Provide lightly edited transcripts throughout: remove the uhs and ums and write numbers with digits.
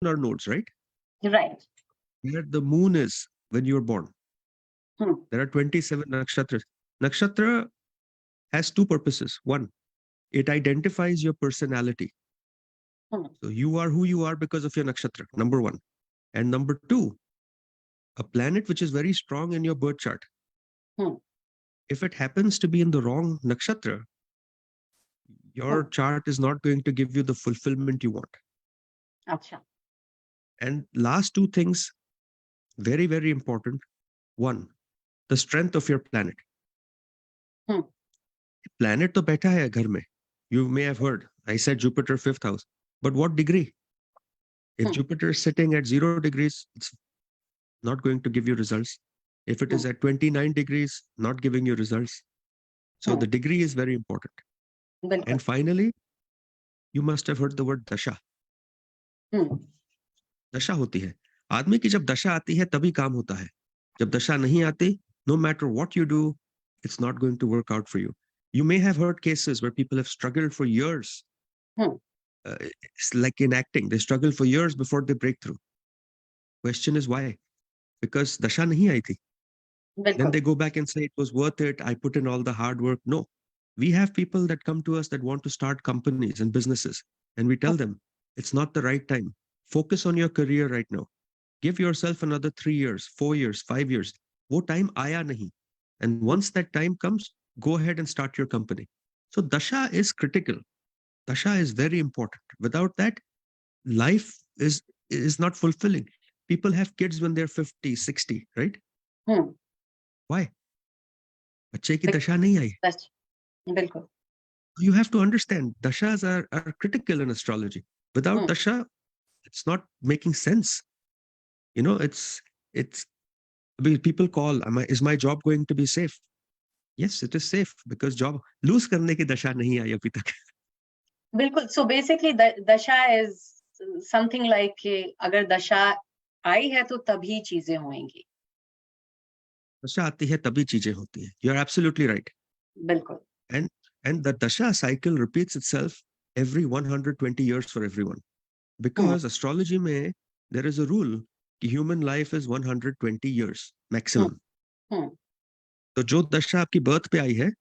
lunar nodes, right? Right. Where the moon is when you're born. Hmm. There are 27 nakshatras. Nakshatra has two purposes. One, it identifies your personality. Hmm. So you are who you are because of your nakshatra, number one. And number two, a planet which is very strong in your birth chart. Hmm. If it happens to be in the wrong nakshatra, your chart is not going to give you the fulfillment you want. Acha. And last two things, very, very important. One, the strength of your planet. Hmm. Planet to baitha hai ghar mein. You may have heard, I said Jupiter, fifth house. But what degree? If Jupiter is sitting at 0 degrees, it's not going to give you results. If it is at 29 degrees, not giving you results. So the degree is very important. And finally, you must have heard the word Dasha. दशा होती है. आदमी की जब दशा आती है तभी काम होता है. जब दशा नहीं आती, no matter what you do, it's not going to work out for you. You may have heard cases where people have struggled for years. It's like in acting, they struggle for years before they break through. Question is why? Because dasha nahi aayi thi. Then they go back and say it was worth it, I put in all the hard work. No. We have people that come to us that want to start companies and businesses, and we tell them it's not the right time. Focus on your career right now. Give yourself another 3 years, 4 years, 5 years. Wo time aaya nahi. And once that time comes, go ahead and start your company. So dasha is critical. Dasha is very important. Without that, life is not fulfilling. People have kids when they're 50, 60, right? Why? बच्चे की दशा नहीं आई. You have to understand, dashas are critical in astrology. Without dasha, it's not making sense. You know, it's people call, is my job going to be safe? Yes, it is safe because job lose करने की दशा नहीं आई अभी तक. बिल्कुल. So basically, dasha is something like अगर दशा आई है तो तभी चीजें होंगी. दशा आती है तभी चीजें होती हैं. You are absolutely right. बिल्कुल. And the dasha cycle repeats itself every 120 years for everyone. Because astrology में there is a rule कि human life is 120 years maximum. तो जो दशा आपकी birth पे आई है,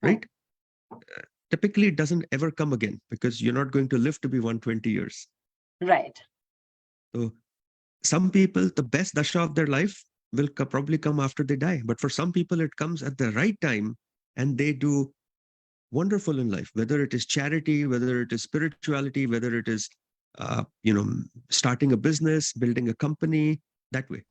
right? Typically it doesn't ever come again because you're not going to live to be 120 years. Right. So some people, the best dasha of their life will probably come after they die. But for some people, it comes at the right time and they do wonderful in life, whether it is charity, whether it is spirituality, whether it is, starting a business, building a company, that way.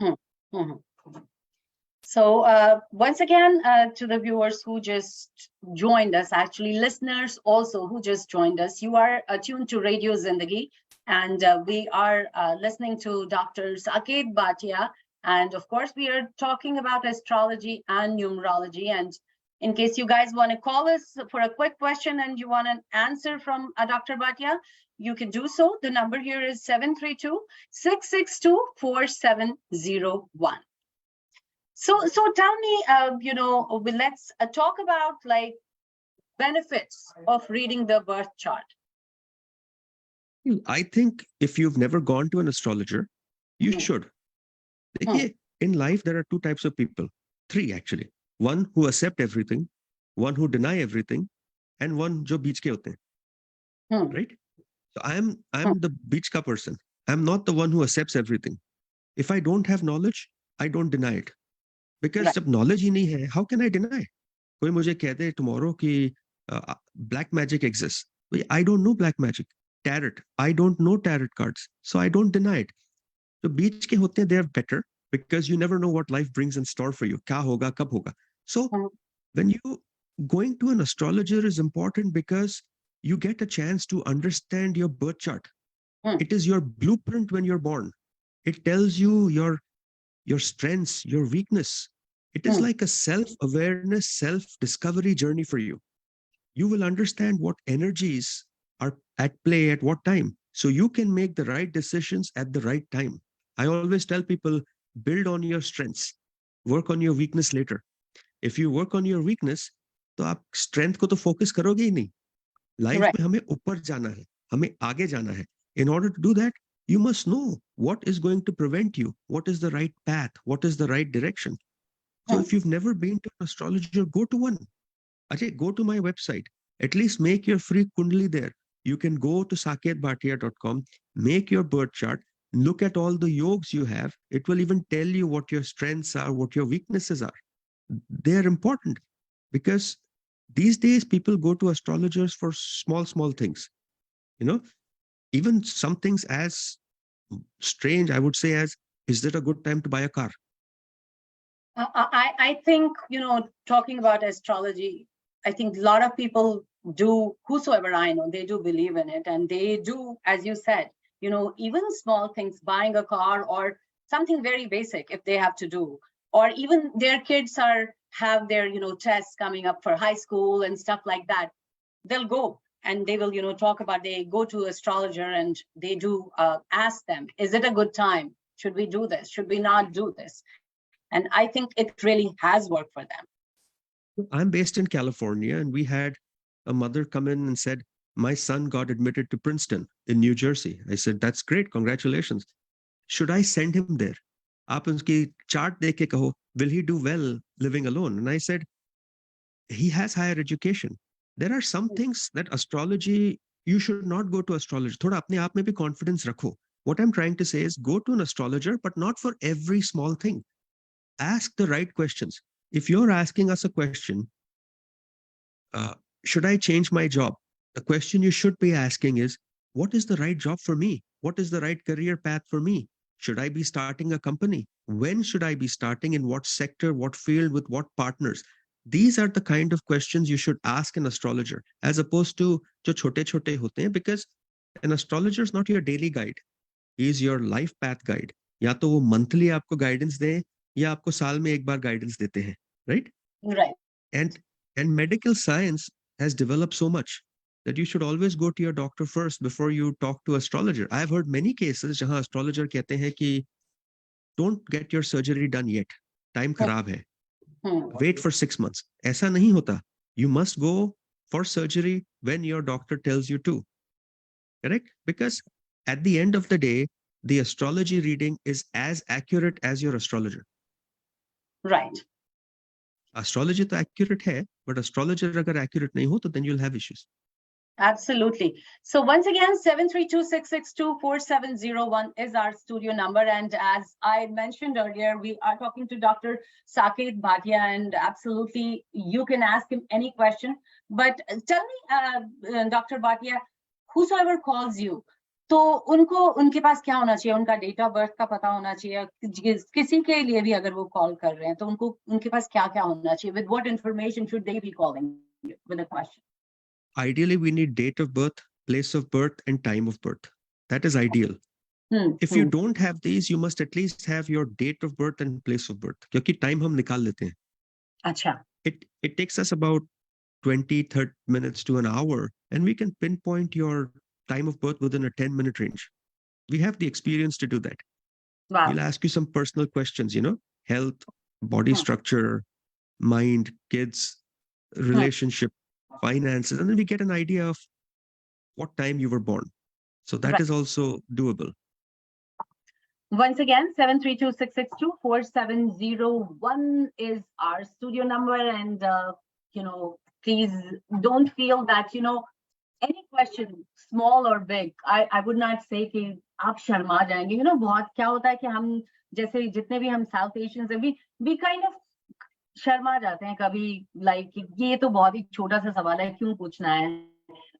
So once again, to the viewers who just joined us, actually listeners also who just joined us, you are tuned to Radio Zindagi, and we are listening to Dr. Saket Bhatia. And of course, we are talking about astrology and numerology. And in case you guys want to call us for a quick question and you want an answer from Dr. Bhatia, you can do so. The number here is 732-662-4701. So tell me, let's talk about like benefits of reading the birth chart. I think if you've never gone to an astrologer, you should. In life, there are two types of people. Three, actually. One who accept everything, one who deny everything, and one jo beech ke hote hain. Right? So I'm the beech ka person. I'm not the one who accepts everything. If I don't have knowledge, I don't deny it. Because जब knowledge ही नहीं है, how can I deny? कोई मुझे कह दे tomorrow कि black magic exists. I don't know black magic. Tarot. I don't know tarot cards. So I don't deny it. So बीच के होते हैं, they are better because you never know what life brings in store for you. क्या होगा, कब होगा. So when you going to an astrologer is important because you get a chance to understand your birth chart. It is your blueprint when you're born. It tells you your strengths, your weakness. It is like a self-awareness, self-discovery journey for you. You will understand what energies are at play at what time. So you can make the right decisions at the right time. I always tell people, build on your strengths, work on your weakness later. If you work on your weakness, तो आप strength को तो focus करोगे ही नहीं. Life में हमें ऊपर जाना है, हमें आगे जाना है. In order to do that, You must know what is going to prevent you, what is the right path, what is the right direction. So if you've never been to an astrologer, go to one. Ajay, go to my website. At least make your free Kundali there. You can go to saketbhatia.com, make your birth chart, look at all the yogs you have. It will even tell you what your strengths are, what your weaknesses are. They are important because these days people go to astrologers for small things. You know, even some things as strange, I would say, as is it a good time to buy a car? I think, talking about astrology, I think a lot of people do, whosoever I know, they do believe in it. And they do, as you said, even small things, buying a car or something very basic if they have to do, or even their kids have their, tests coming up for high school and stuff like that. They'll go and they will, talk about, they go to astrologer and they do ask them, is it a good time? Should we do this? Should we not do this? And I think it really has worked for them. I'm based in California, and we had a mother come in and said, my son got admitted to Princeton in New Jersey. I said, that's great. Congratulations. Should I send him there? Aap uski chart dekh ke kaho, will he do well living alone? And I said, he has higher education. There are some things that astrology, you should not go to astrologer. Thoda apne aap mein bhi confidence rakho. What I'm trying to say is go to an astrologer, but not for every small thing. Ask the right questions. If you're asking us a question, should I change my job? The question you should be asking is, what is the right job for me? What is the right career path for me? Should I be starting a company? When should I be starting? In what sector, what field, with what partners? These are the kind of questions you should ask an astrologer, as opposed to jo chote chote hote hain, because an astrologer is not your daily guide. He is your life path guide. या तो वो monthly आपको guidance दे, या आपको साल में एक बार guidance देते हैं, right? Right. And medical science has developed so much that you should always go to your doctor first before you talk to astrologer. I've heard many cases जहां astrologer कहते हैं कि don't get your surgery done yet. Time खराब है. Wait for 6 months. ऐसा नहीं होता. You must go for surgery when your doctor tells you to. Correct? Because at the end of the day, the astrology reading is as accurate as your astrologer. Right. Astrology तो accurate है, but astrologer अगर accurate नहीं हो, तो then you'll have issues. Absolutely. So once again, 732-662-4701 is our studio number. And as I mentioned earlier, we are talking to Dr. Saket Bhatia, and absolutely you can ask him any question. But tell me, Dr. Bhatia, whosoever calls you, तो उनके पास क्या होना चाहिए? उनका date of birth का पता होना चाहिए. किसी के लिए भी अगर वो कॉल कर रहे हैं तो उनके पास क्या क्या होना चाहिए? With what information should they be calling you with a question? Ideally, we need date of birth, place of birth, and time of birth. That is ideal. If you don't have these, you must at least have your date of birth and place of birth. क्योंकि time हम निकाल लेते हैं. अच्छा. It takes us about 20-30 minutes to an hour, and we can pinpoint your time of birth within a 10-minute range. We have the experience to do that. Wow. We'll ask you some personal questions, health, body structure, mind, kids, relationship, finances, and then we get an idea of what time you were born. So that is also doable. Once again, 732-662-4701 is our studio number. And, please don't feel that, any question, small or big, I would not say कि आप शर्मा जाएंगे. बहुत क्या होता है कि हम जैसे जितने भी हम South Asians हैं, we kind of शर्मा जाते हैं कभी, like ये तो बहुत ही छोटा सा सवाल है, क्यों पूछना है?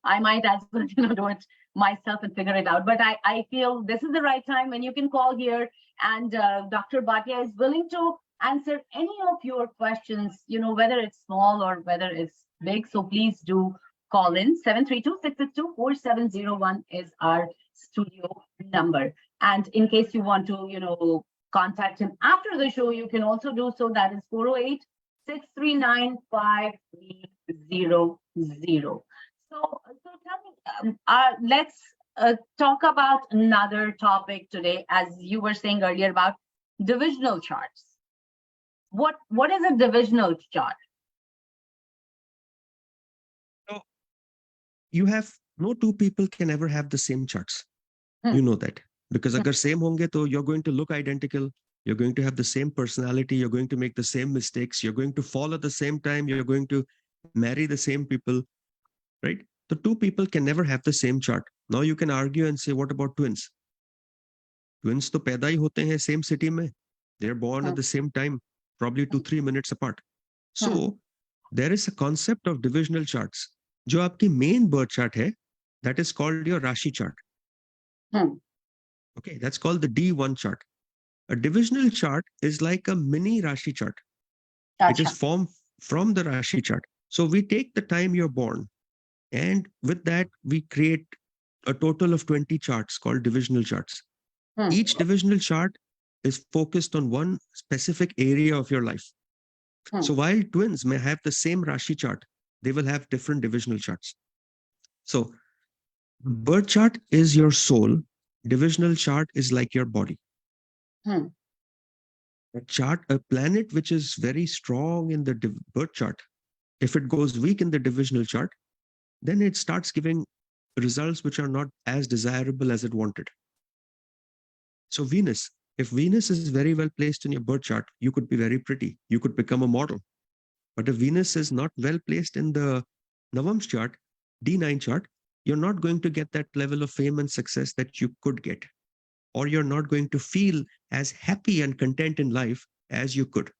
I might as well, do it myself and figure it out. But I feel this is the right time when you can call here, and Dr. Bhatia is willing to answer any of your questions, whether it's small or whether it's big. So please do call in. 732-662-4701 is our studio number. And in case you want to, contact him after the show, you can also do so. That is 408-639-5300. So tell me, let's talk about another topic today, as you were saying earlier about divisional charts. What is a divisional chart? So you have no two people can ever have the same charts. You know that. Because agar same honge, to you're going to look identical. You're going to have the same personality. You're going to make the same mistakes. You're going to fall at the same time. You're going to marry the same people, right? So two people can never have the same chart. Now you can argue and say, what about twins? Twins to पैदा ही होते हैं same city में. They're born at the same time, probably 2-3 minutes apart. So there is a concept of divisional charts. जो आपकी main birth chart है, that is called your Rashi chart. Okay, that's called the D1 chart. A divisional chart is like a mini Rashi chart. It is formed from the Rashi chart. So we take the time you're born, and with that, we create a total of 20 charts called divisional charts. Each divisional chart is focused on one specific area of your life. So while twins may have the same Rashi chart, they will have different divisional charts. So birth chart is your soul. Divisional chart is like your body. A planet which is very strong in the birth chart, if it goes weak in the divisional chart, then it starts giving results which are not as desirable as it wanted. So Venus, if Venus is very well placed in your birth chart, you could be very pretty. You could become a model. But if Venus is not well placed in the Navam's chart, D9 chart, you're not going to get that level of fame and success that you could get. Or you're not going to feel as happy and content in life as you could.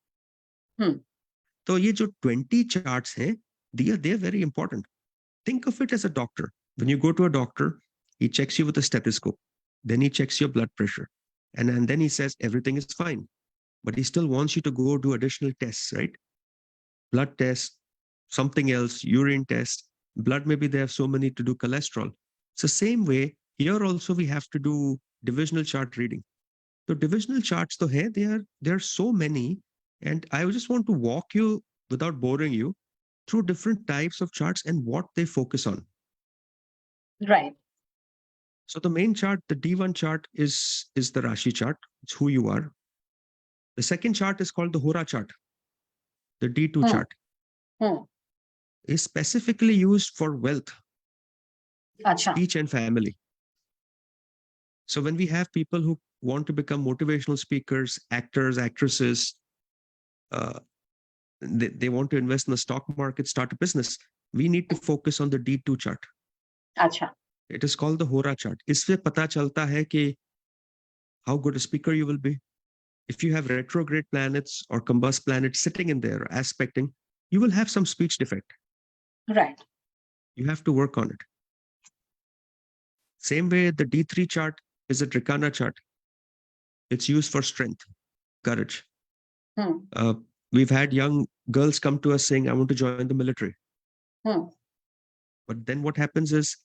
So ye jo 20 charts hain, they're very important. Think of it as a doctor. When you go to a doctor, he checks you with a stethoscope. Then he checks your blood pressure. And then he says, everything is fine. But he still wants you to go do additional tests, right? Blood test, something else, urine test. Blood, maybe they have so many to do cholesterol. So same way, here also we have to do divisional chart reading. So divisional charts, though, hey, there are so many. And I just want to walk you, without boring you, through different types of charts and what they focus on. Right. So the main chart, the D1 chart is the Rashi chart. It's who you are. The second chart is called the Hora chart. The D2 chart is specifically used for wealth, speech and family. So when we have people who want to become motivational speakers, actors, actresses, they want to invest in the stock market, start a business, we need to focus on the D2 chart. It is called the Hora chart. Isse pata chalta hai ki how good a speaker you will be. If you have retrograde planets or combust planets sitting in there, aspecting, you will have some speech defect. Right. You have to work on it. Same way, the D3 chart is a Trikana chart. It's used for strength, courage. We've had young girls come to us saying, I want to join the military. But then what happens is,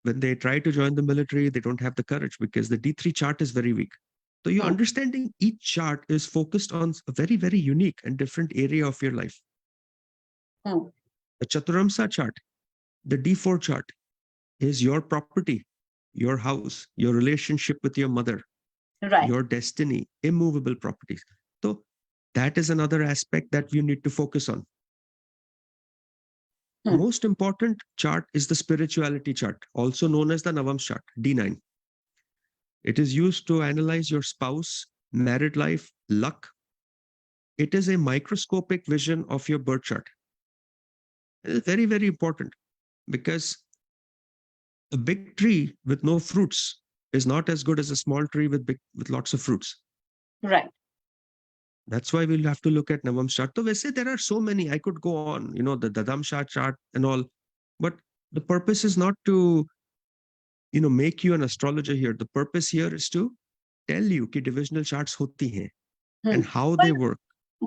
when they try to join the military, they don't have the courage because the D3 chart is very weak. So you're understanding each chart is focused on a very, very unique and different area of your life. The Chaturamsa chart, the D4 chart, is your property, your house, your relationship with your mother, your destiny, immovable properties. So that is another aspect that you need to focus on. The most important chart is the spirituality chart, also known as the Navam chart, D9. It is used to analyze your spouse, married life, luck. It is a microscopic vision of your birth chart. It is very, very important because a big tree with no fruits is not as good as a small tree with lots of fruits. Right. That's why we'll have to look at Navam chart. So we say there are so many, I could go on, the Dadamsha chart and all, but the purpose is not to, make you an astrologer here. The purpose here is to tell you ki divisional charts hoti hain and how they work.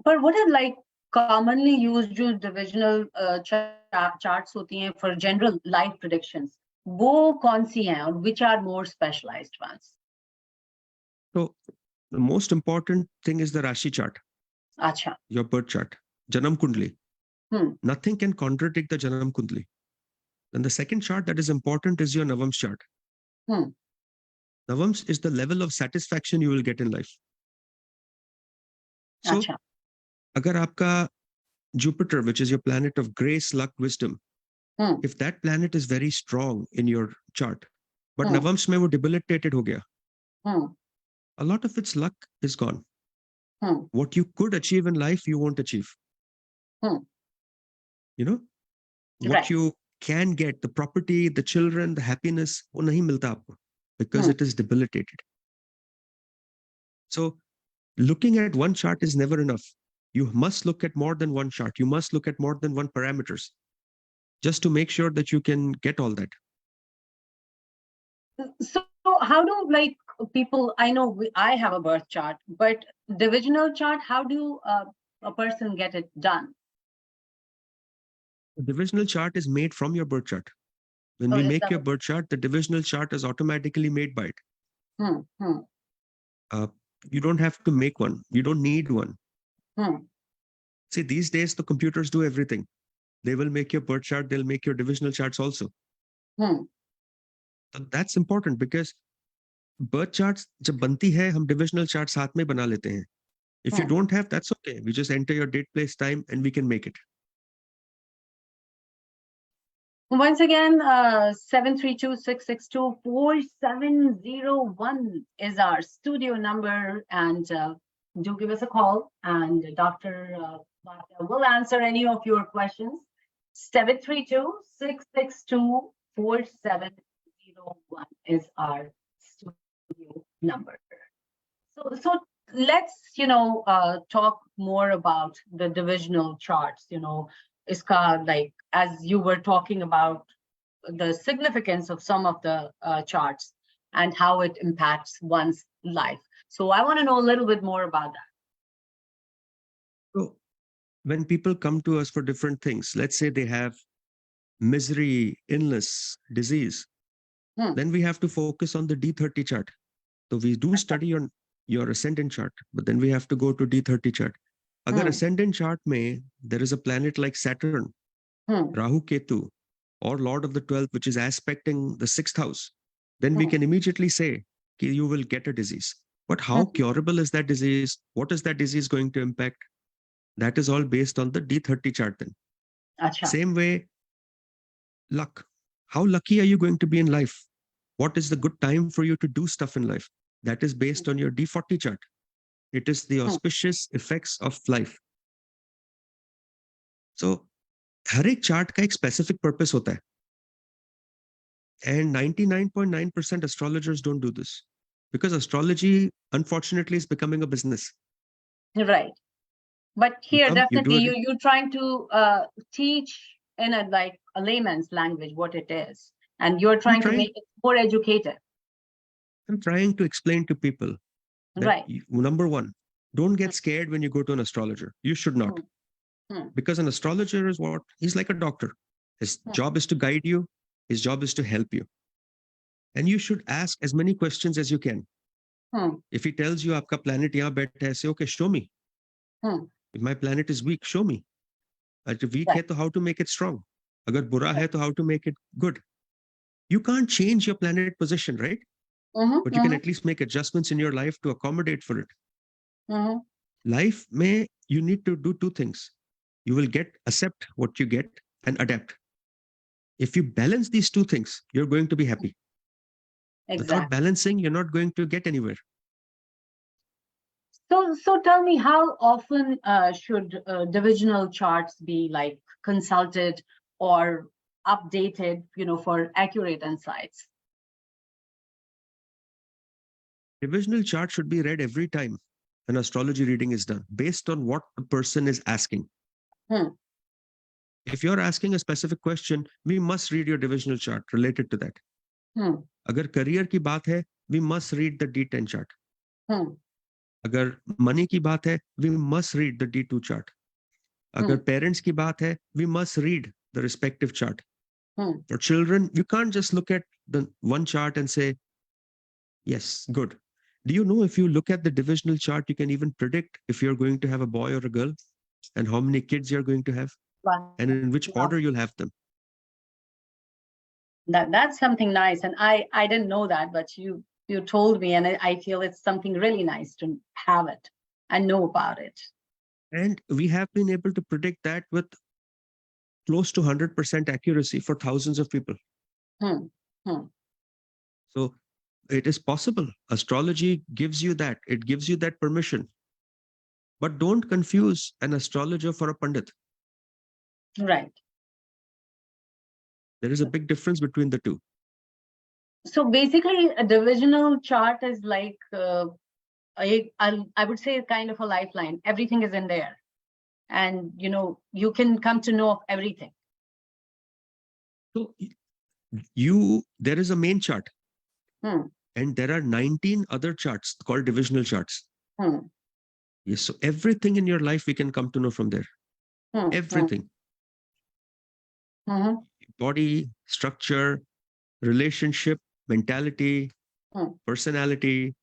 But what are like commonly used divisional charts hoti hain for general life predictions? Wo kaun si hain or which are more specialized ones? So the most important thing is the Rashi chart. Your birth chart. Janam Kundali. Nothing can contradict the Janam Kundali. Then the second chart that is important is your Navam's chart. Navam's is the level of satisfaction you will get in life. So, agar aapka Jupiter, which is your planet of grace, luck, wisdom, if that planet is very strong in your chart, but Navam's mein wo debilitated ho gaya, a lot of its luck is gone. Hmm. What you could achieve in life, you won't achieve. Hmm. You know, what Right. you can get, the property, the children, the happiness, वो नहीं मिलता आपको because Hmm. it is debilitated. So looking at one chart is never enough. You must look at more than one chart. You must look at more than one parameters just to make sure that you can get all that. So how do people, I know I have a birth chart, but divisional chart, how do a person get it done? The divisional chart is made from your birth chart. When Oh, we is make that your birth chart, the divisional chart is automatically made by it. Uh, you don't have to make one. You don't need one. See, these days the computers do everything. They will make your birth chart. They'll make your divisional charts also. So that's important because birth charts जब बनती है हम divisional chart साथ में बना लेते हैं. If you don't have, that's okay. We just enter your date, place, time, and we can make it. Once again, 732-662-4701 is our studio number, and do give us a call, and Dr. Bhatia will answer any of your questions. 732-662-4701 is our studio number. So let's talk more about the divisional charts. Iska, like as you were talking about the significance of some of the charts and how it impacts one's life. So I want to know a little bit more about that. So when people come to us for different things, let's say they have misery, illness, disease, then we have to focus on the D30 chart. So we do study on your ascendant chart, but then we have to go to D30 chart. Agar ascendant chart mein there is a planet like Saturn, Rahu Ketu, or Lord of the 12th, which is aspecting the 6th house, then we can immediately say that you will get a disease. But how curable is that disease? What is that disease going to impact? That is all based on the D30 chart then. Achha. Same way, luck. How lucky are you going to be in life? What is the good time for you to do stuff in life? That is based on your D40 chart. It is the auspicious effects of life. So, हर एक chart का एक specific purpose होता है. And 99.9% astrologers don't do this because astrology, unfortunately, is becoming a business. Right. But here, You definitely, you're trying to teach in a layman's language what it is, and you're trying to make it more educated. I'm trying to explain to people that, right. Number one, don't get scared when you go to an astrologer. You should not. Because an astrologer is what? He's like a doctor. His job is to guide you. His job is to help you. And you should ask as many questions as you can. If he tells you, aapka planet yahan baitha hai, say, okay, show me. If my planet is weak, show me. If weak hai, to how to make it strong. Agar bura hai, to how to make it good. You can't change your planet position, right? But you can at least make adjustments in your life to accommodate for it. Life may, you need to do two things. You will accept what you get and adapt. If you balance these two things, you're going to be happy. Exactly. Without balancing, you're not going to get anywhere. So tell me, how often should divisional charts be consulted or updated, for accurate insights? Divisional chart should be read every time an astrology reading is done, based on what the person is asking. If you're asking a specific question, we must read your divisional chart related to that. Agar career ki baat hai, we must read the D10 chart. Agar money ki baat hai, we must read the D2 chart. Agar parents ki baat hai, we must read the respective chart. For children, you can't just look at the one chart and say, yes, good. Do you know if you look at the divisional chart, you can even predict if you're going to have a boy or a girl and how many kids you're going to have and in which order you'll have them. That's something nice. And I didn't know that, but you told me, and I feel it's something really nice to have it and know about it. And we have been able to predict that with close to 100% accuracy for thousands of people. So it is possible. Astrology gives you that. It gives you that permission. But don't confuse an astrologer for a pandit. Right. There is a big difference between the two. So basically, a divisional chart is like, I would say, kind of a lifeline. Everything is in there. And, you can come to know everything. So there is a main chart. And there are 19 other charts called divisional charts. Yes, so everything in your life we can come to know from there. Everything. Body, structure, relationship, mentality, personality.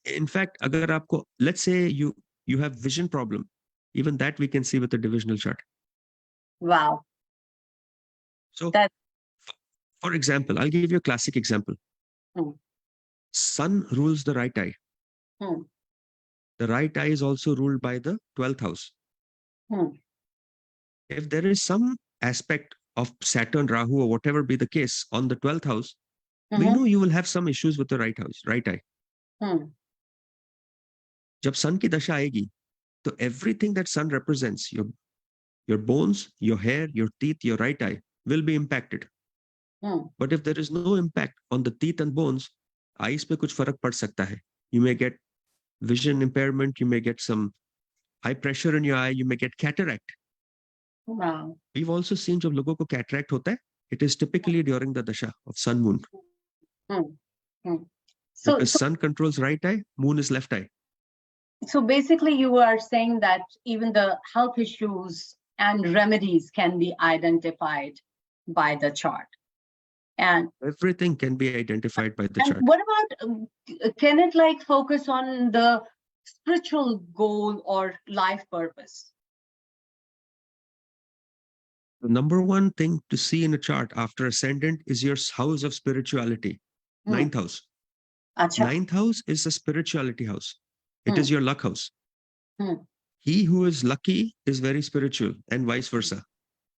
In fact, agar aapko, let's say you have vision problem, even that we can see with the divisional chart. Wow. So for example, I'll give you a classic example. Sun rules the right eye. The right eye is also ruled by the 12th house. If there is some aspect of Saturn, Rahu, or whatever be the case on the 12th house, we know you will have some issues with the right eye. Jab sun ki dasha aayegi, so everything that sun represents, your bones, your hair, your teeth, your right eye, will be impacted. But if there is no impact on the teeth and bones, eyes pe kuch farak pad sakta hai. You may get vision impairment, you may get some high pressure in your eye, you may get cataract. Wow. We've also seen jab logo ko cataract hota hai, it is typically during the dasha of sun moon. So because sun controls right eye, moon is left eye. So basically you are saying that even the health issues and remedies can be identified by the chart. And everything can be identified by the chart. What about, can it like focus on the spiritual goal or life purpose? The number one thing to see in a chart after ascendant is your house of spirituality, ninth house. Achha. Ninth house is the spirituality house. It is your luck house. He who is lucky is very spiritual and vice versa.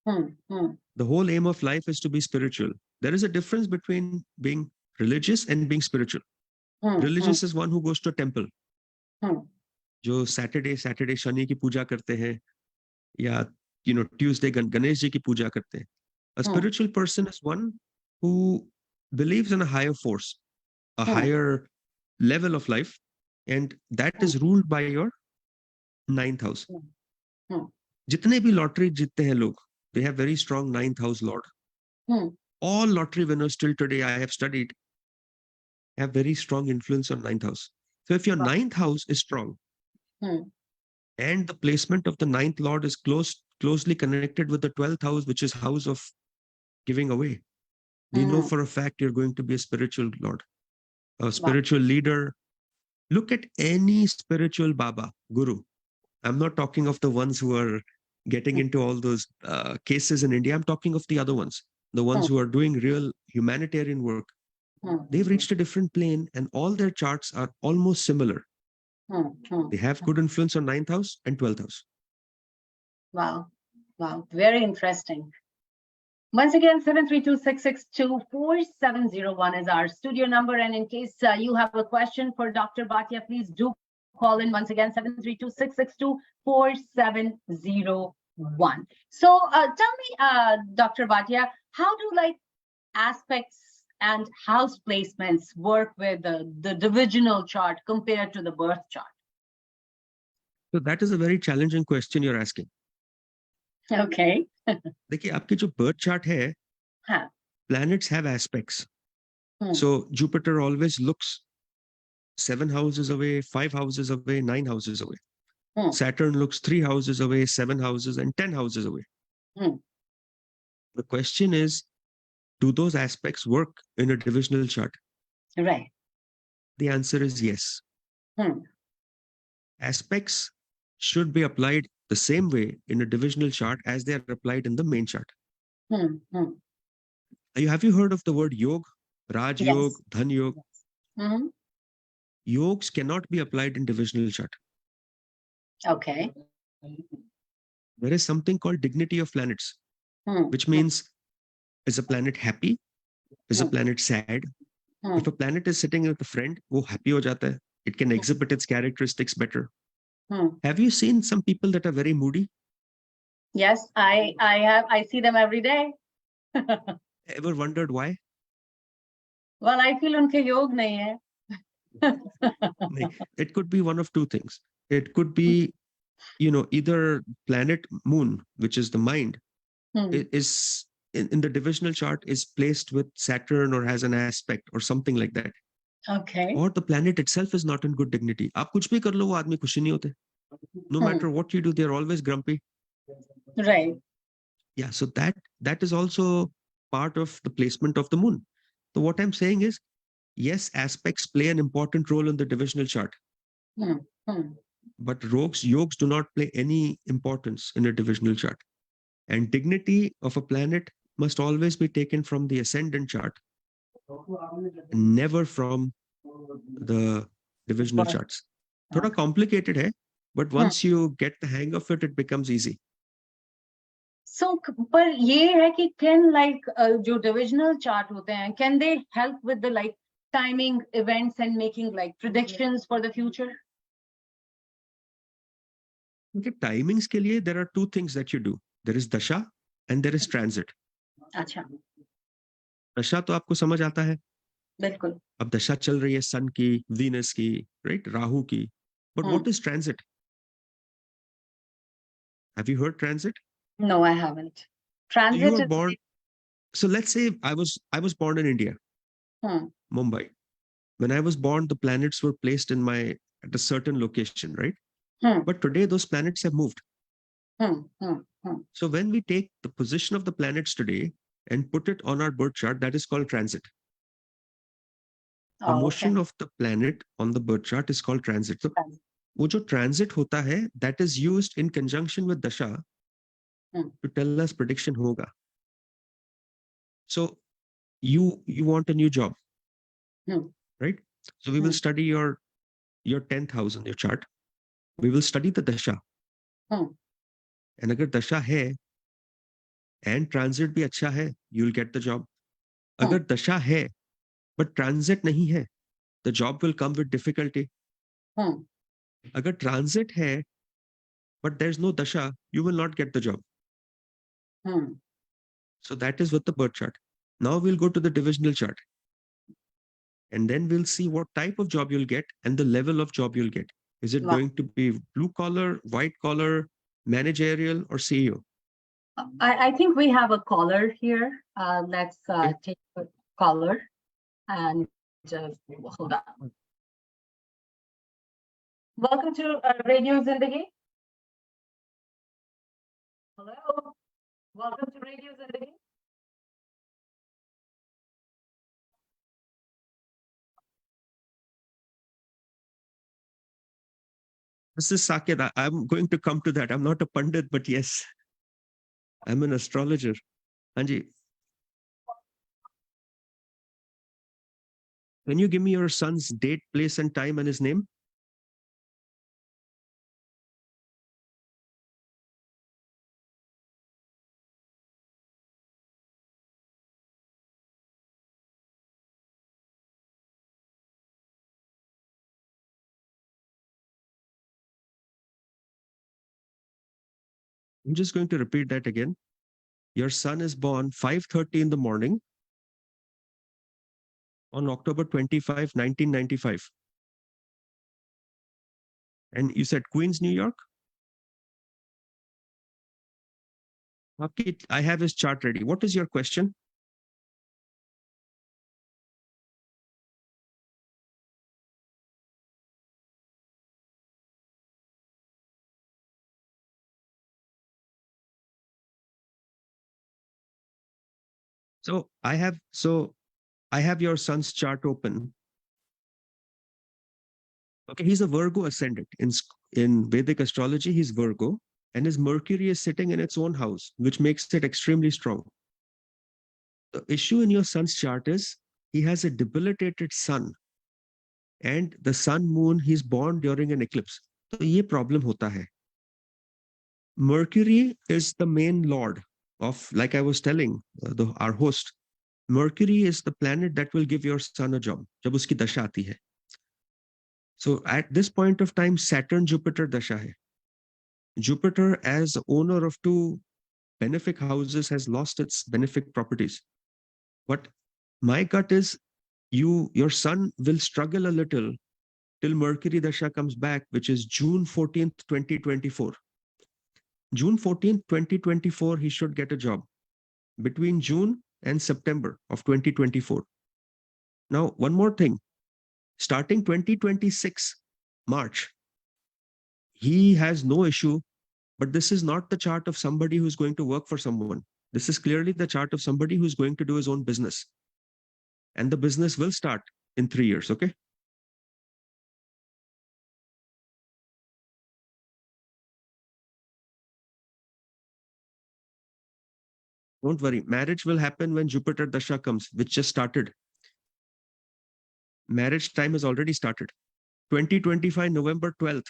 The whole aim of life is to be spiritual. There is a difference between being religious and being spiritual. Religious is one who goes to a temple. जो Saturday Shani की पूजा करते हैं, या Tuesday Ganesh ji की पूजा करते हैं. A spiritual person is one who believes in a higher force, a higher level of life, and that is ruled by your ninth house. जितने भी lottery जीतते हैं लोग, they have very strong ninth house lord. All lottery winners till today I have studied have very strong influence on ninth house. So if your ninth house is strong, and the placement of the ninth lord is closely connected with the 12th house, which is house of giving away, we know for a fact you're going to be a spiritual lord, a spiritual leader. Look at any spiritual Baba, Guru. I'm not talking of the ones who are getting into all those cases in India. I'm talking of the other ones, the ones who are doing real humanitarian work. They've reached a different plane and all their charts are almost similar. They have good influence on 9th house and 12th house. Wow. Wow. Very interesting. Once again, 732-662-4701 is our studio number. And in case you have a question for Dr. Bhatia, please do call in once again, 732-662-4701. So tell me, Dr. Bhatia, how do aspects and house placements work with the divisional chart compared to the birth chart? So that is a very challenging question you're asking. Okay. देखिए आपकी जो birth chart है, planets have aspects. So Jupiter always looks 7 houses away, 5 houses away, 9 houses away. Saturn looks 3 houses away, 7 houses, and 10 houses away. The question is, do those aspects work in a divisional chart? Right. The answer is yes. Aspects should be applied the same way in a divisional chart as they are applied in the main chart. Have you heard of the word yog? Raj Yog, Dhan Yog? Yogs cannot be applied in divisional chart. Okay. There is something called dignity of planets, which means, is a planet happy? Is a planet sad? If a planet is sitting with a friend, वो happy हो जाता है. It can exhibit its characteristics better. Have you seen some people that are very moody? Yes, I have. I see them every day. Ever wondered why? Well, I feel उनके योग नहीं है. It could be one of two things. It could be, either planet moon, which is the mind, is in the divisional chart is placed with Saturn or has an aspect or something like that. Okay. Or the planet itself is not in good dignity. आप कुछ भी कर लो, वो आदमी खुशी नहीं होते. No matter what you do, they're always grumpy. Right. Yeah, so that is also part of the placement of the moon. So what I'm saying is, yes, aspects play an important role in the divisional chart. But yogs do not play any importance in a divisional chart. And dignity of a planet must always be taken from the ascendant chart, never from the divisional charts. Thoda complicated hai, but once you get the hang of it, it becomes easy. So, पर ये है कि can जो divisional chart होते हैं, can they help with the timing events and making predictions for the future? Okay, timings के लिए there are two things that you do. There is Dasha and there is transit. अच्छा. Dasha तो आपको समझ आता है. बिल्कुल. अब दशा चल रही है सन की, वीनस की, right? राहु की. But what is transit? Have you heard transit? No, I haven't. Transit. You were born. So let's say I was born in India, Mumbai. When I was born, the planets were placed at a certain location, right? But today those planets have moved. So when we take the position of the planets today and put it on our birth chart, that is called transit. The motion of the planet on the birth chart is called transit. So वो जो transit होता है, that is used in conjunction with Dasha to tell us prediction hoga. So you want a new job, right? So we will study your 10th house in your chart. We will study the Dasha. And agar Dasha hai and transit bhi acha hai, you'll get the job. Agar Dasha hai but transit nahi hai, the job will come with difficulty. Agar transit hai but there's no Dasha, you will not get the job. So that is with the birth chart. Now we'll go to the divisional chart. And then we'll see what type of job you'll get and the level of job you'll get. Is it going to be blue collar, white collar, managerial, or CEO? I think we have a caller here. Let's take a caller and hold on. Welcome to Radio Zindagi. Hello. Welcome to Radio Zindagi. This is Saket. I'm going to come to that. I'm not a Pandit, but yes, I'm an astrologer. Anji, can you give me your son's date, place, and time and his name? I'm just going to repeat that again. Your son is born 5:30 in the morning on October 25, 1995. And you said Queens, New York? I have his chart ready. What is your question? So I have your son's chart open. Okay, he's a Virgo ascendant. In Vedic astrology, he's Virgo, and his Mercury is sitting in its own house, which makes it extremely strong. The issue in your son's chart is he has a debilitated sun, and the sun moon, he's born during an eclipse. So ये problem होता है. Mercury is the main lord of, like I was telling our host, Mercury is the planet that will give your son a job, जब उसकी दशा आती है. So at this point of time, Saturn Jupiter dasha hai. Jupiter as owner of two benefic houses has lost its benefic properties. But my gut is your son will struggle a little till Mercury dasha comes back, which is June 14th, 2024. June 14th, 2024, he should get a job between June and September of 2024. Now, one more thing. Starting 2026, March, he has no issue, but this is not the chart of somebody who's going to work for someone. This is clearly the chart of somebody who's going to do his own business. And the business will start in 3 years, okay? Don't worry, marriage will happen when Jupiter Dasha comes, which just started. Marriage time has already started. 2025, November 12th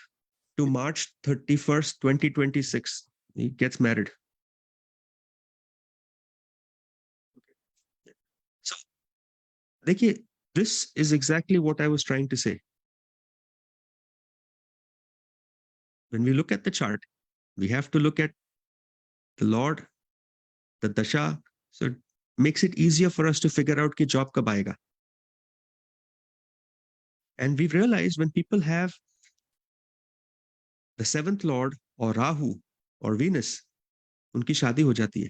to March 31st, 2026. He gets married. So, देखिए, this is exactly what I was trying to say. When we look at the chart, we have to look at the Lord, the Dasha. So it makes it easier for us to figure out कि job कब आएगा. And we've realized when people have the seventh Lord or Rahu or Venus, उनकी शादी हो जाती है.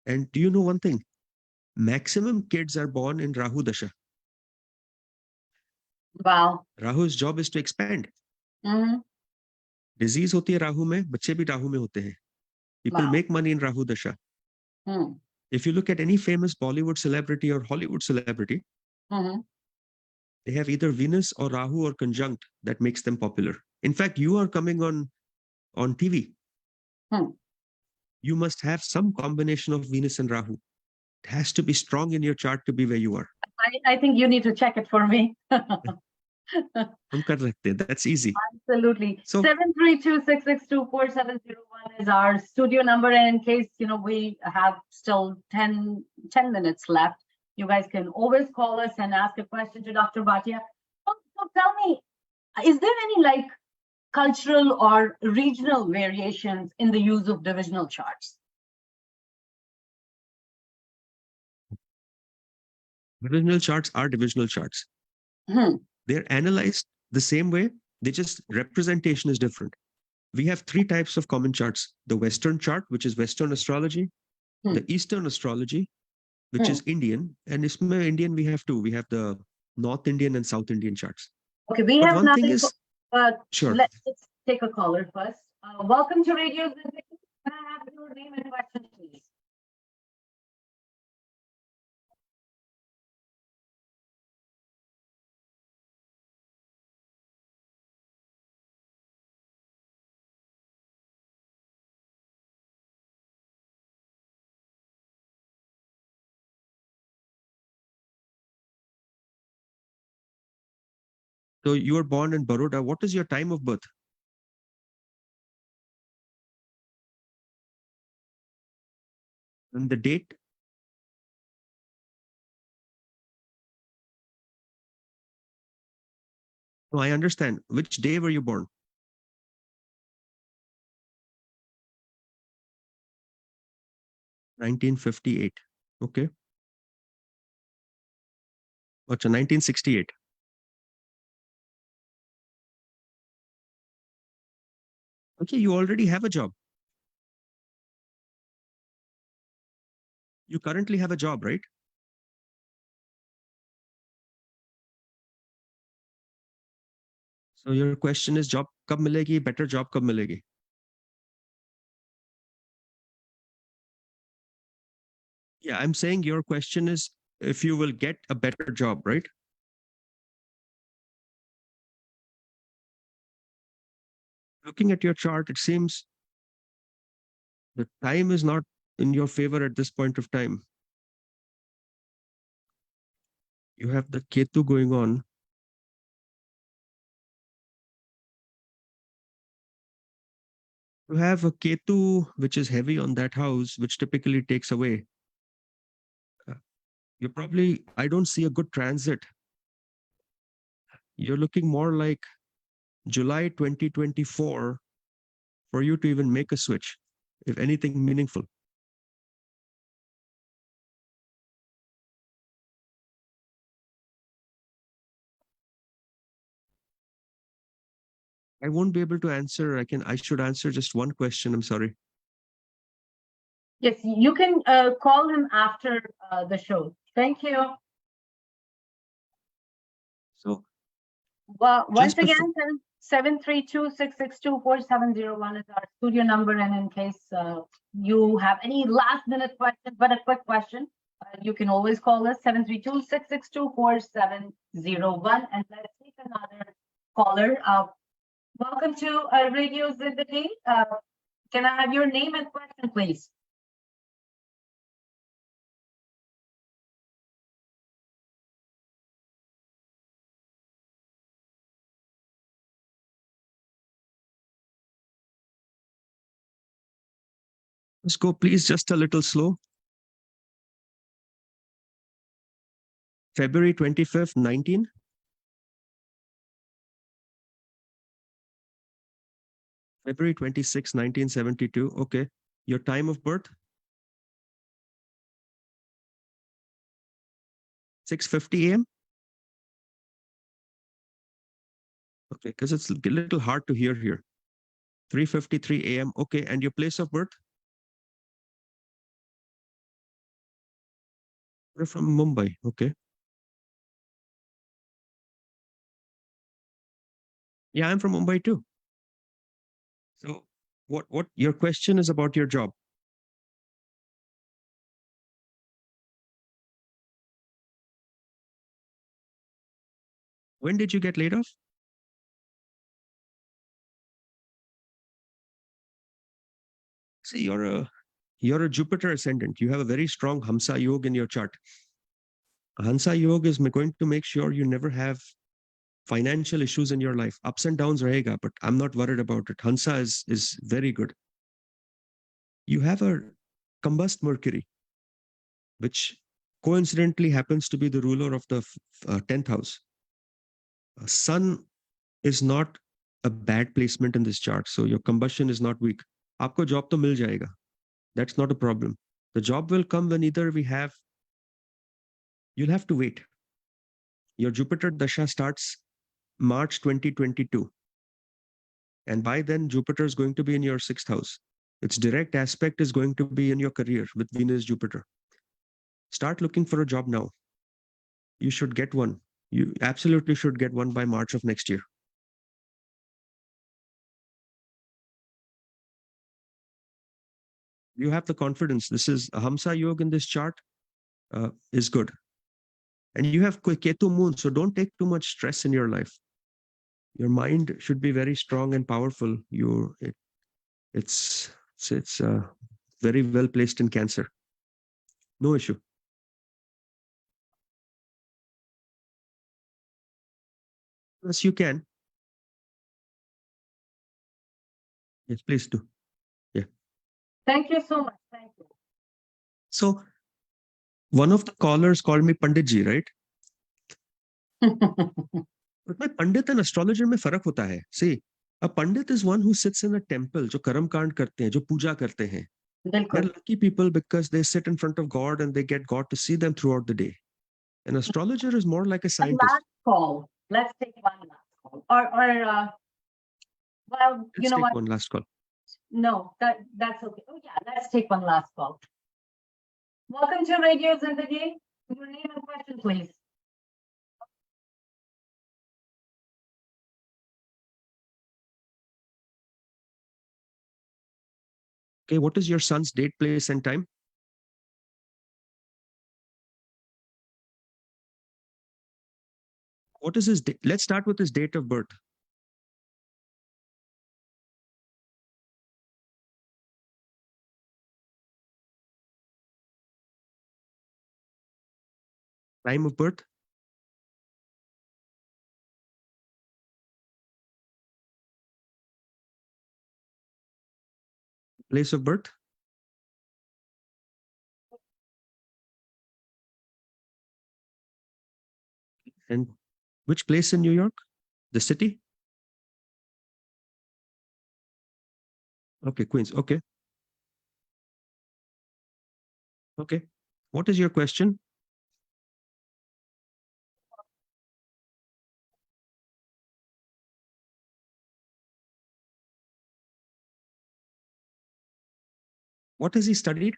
And do you know one thing? Maximum kids are born in Rahu Dasha. Wow. Rahu's job is to expand. Mm-hmm. Disease होती है राहु में, बच्चे भी राहु में होते हैं. People Wow. make money in Rahu Dasha. If you look at any famous Bollywood celebrity or Hollywood celebrity, they have either Venus or Rahu or conjunct that makes them popular. In fact, you are coming on TV. You must have some combination of Venus and Rahu. It has to be strong in your chart to be where you are. I think you need to check it for me. हम कर सकते हैं. That's easy. Absolutely. So 732-662-4701 is our studio number. And in case, we have still 10 minutes left, you guys can always call us and ask a question to Dr. Bhatia. So tell me, is there any cultural or regional variations in the use of divisional charts? Divisional charts are divisional charts. They're analyzed the same way. They just representation is different. We have 3 types of common charts: the Western chart, which is Western astrology, the Eastern astrology, which is Indian, and isme Indian we have 2. We have the North Indian and South Indian charts. Okay, we But have one thing nothing. is, sure. Let's take a caller first. Welcome to Radio Zindagi. Can I have your name and question, please? So you were born in Baroda. What is your time of birth? And the date? No, I understand. Which day were you born? 1958. Okay. What's 1968? Okay, you already have a job. You currently have a job, right? So your question is job कब मिलेगी, better job कब मिलेगी? Yeah, I'm saying your question is if you will get a better job, right? Looking at your chart, it seems the time is not in your favor at this point of time. You have the Ketu going on. You have a Ketu which is heavy on that house, which typically takes away You're probably, I don't see a good transit. You're looking more like July 2024 for you to even make a switch, if anything meaningful. I won't be able to answer. I should answer just one question. I'm sorry. Yes, you can call him after the show. Thank you. So, Well, once just before, again, 732-662-4701 is our studio number. And in case you have any last minute question, but a quick question, you can always call us 732-662-4701. And let's take another caller. Welcome to Radio Zindagi. Can I have your name and question, please? let's go, please, just a little slow. February 25th, 19. February 26, 1972. Okay. Your time of birth? 6:50 a.m. Okay, because it's a little hard to hear here. 3:53 a.m. Okay, and your place of birth? We're from Mumbai. Okay. Yeah, I'm from Mumbai too. So, what your question is about your job? When did you get laid off? See, you're a Jupiter ascendant. You have a very strong Hamsa Yoga in your chart. Hamsa Yoga is going to make sure you never have financial issues in your life. Ups and downs rahega, but I'm not worried about it. Hansa is very good. You have a combust Mercury, which coincidentally happens to be the ruler of the 10th house. Sun is not a bad placement in this chart, so your combustion is not weak. आपको job तो मिल जाएगा. That's not a problem. The job will come when either you'll have to wait. Your Jupiter Dasha starts March 2022. And by then, Jupiter is going to be in your 6th house. Its direct aspect is going to be in your career with Venus, Jupiter. Start looking for a job now. You should get one. You absolutely should get one by March of next year. You have the confidence. This is a Hamsa Yoga in this chart is good. And you have Ketu moon, so don't take too much stress in your life. Your mind should be very strong and powerful. It's very well placed in Cancer. No issue. Yes, you can. Yes, please do. Yeah. Thank you so much. Thank you. So one of the callers called me Pandit ji, right? But my Pandit and astrologer में फर्क होता है. See, a Pandit is one who sits in a temple, जो कर्म कांड करते हैं, जो पूजा करते हैं. They're lucky people because they sit in front of God and they get God to see them throughout the day. An astrologer is more like a scientist. Last call. Let's take one last call. Well, Let's take one last call. No, that's okay. Oh yeah, let's take one last call. Welcome to Radio Zindagi. Your name and question, please. Okay, what is your son's date, place, and time? What is his date? Let's start with his date of birth. Time of birth? Place of birth? And which place in New York? The city? Okay, Queens. Okay. Okay. What is your question? What has he studied?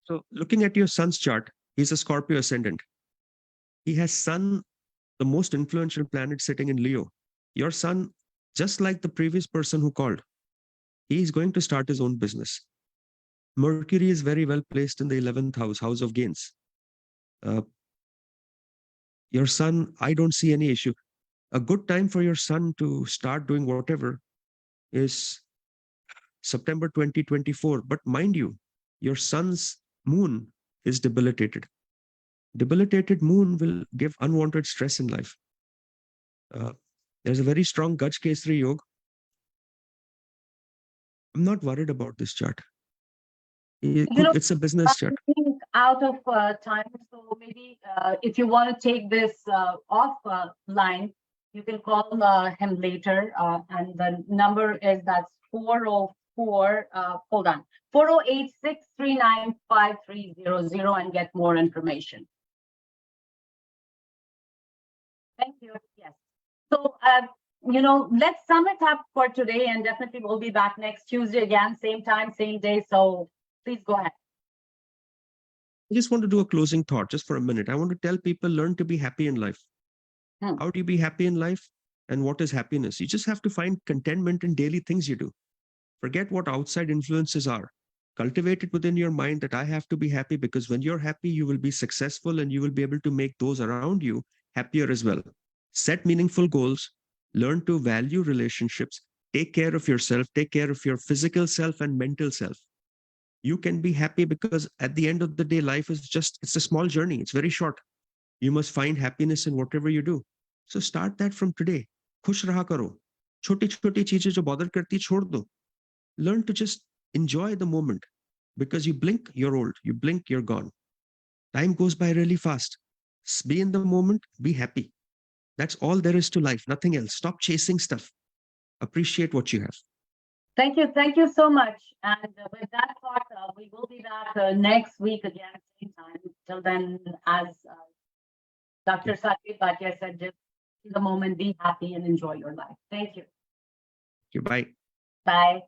So looking at your son's chart, he's a Scorpio ascendant. He has Sun, the most influential planet, sitting in Leo. Your son, just like the previous person who called, he is going to start his own business. Mercury is very well placed in the 11th house, house of gains. Uh, your son, I don't see any issue. A good time for your son to start doing whatever is September 2024. But mind you, your son's moon is debilitated. Debilitated moon will give unwanted stress in life. There's a very strong Gaj Kesari Yoga. I'm not worried about this chart. It's a business chart. Out of time, so maybe if you want to take this offline, you can call him later, and the number is that's 404. Hold on, 408-639-5300, and get more information. Thank you. Yes. So, let's sum it up for today, and definitely we'll be back next Tuesday again, same time, same day. So please go ahead. I just want to do a closing thought just for a minute. I want to tell people, learn to be happy in life. How do you be happy in life? And what is happiness? You just have to find contentment in daily things you do. Forget what outside influences are. Cultivate it within your mind that I have to be happy, because when you're happy, you will be successful and you will be able to make those around you happier as well. Set meaningful goals, learn to value relationships, take care of yourself, take care of your physical self and mental self. You can be happy because at the end of the day, life is it's a small journey. It's very short. You must find happiness in whatever you do. So start that from today. Khush raha karo. Choti choti cheezein jo bother karti chhod do. Learn to just enjoy the moment, because you blink, you're old. You blink, you're gone. Time goes by really fast. Be in the moment, be happy. That's all there is to life, nothing else. Stop chasing stuff. Appreciate what you have. Thank you so much. And with that thought, we will be back next week again, same time. Till then, as Dr. Saket Bhatia said, just in the moment, be happy and enjoy your life. Thank you. Bye. Bye.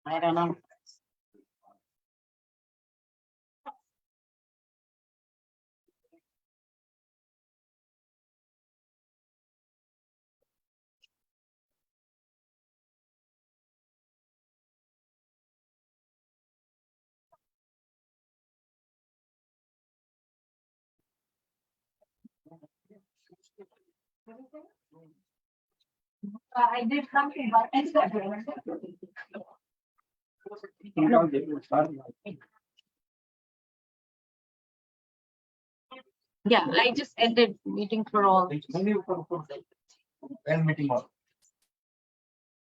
I don't know. I did something, but yeah, I just ended meeting for all. End meeting all.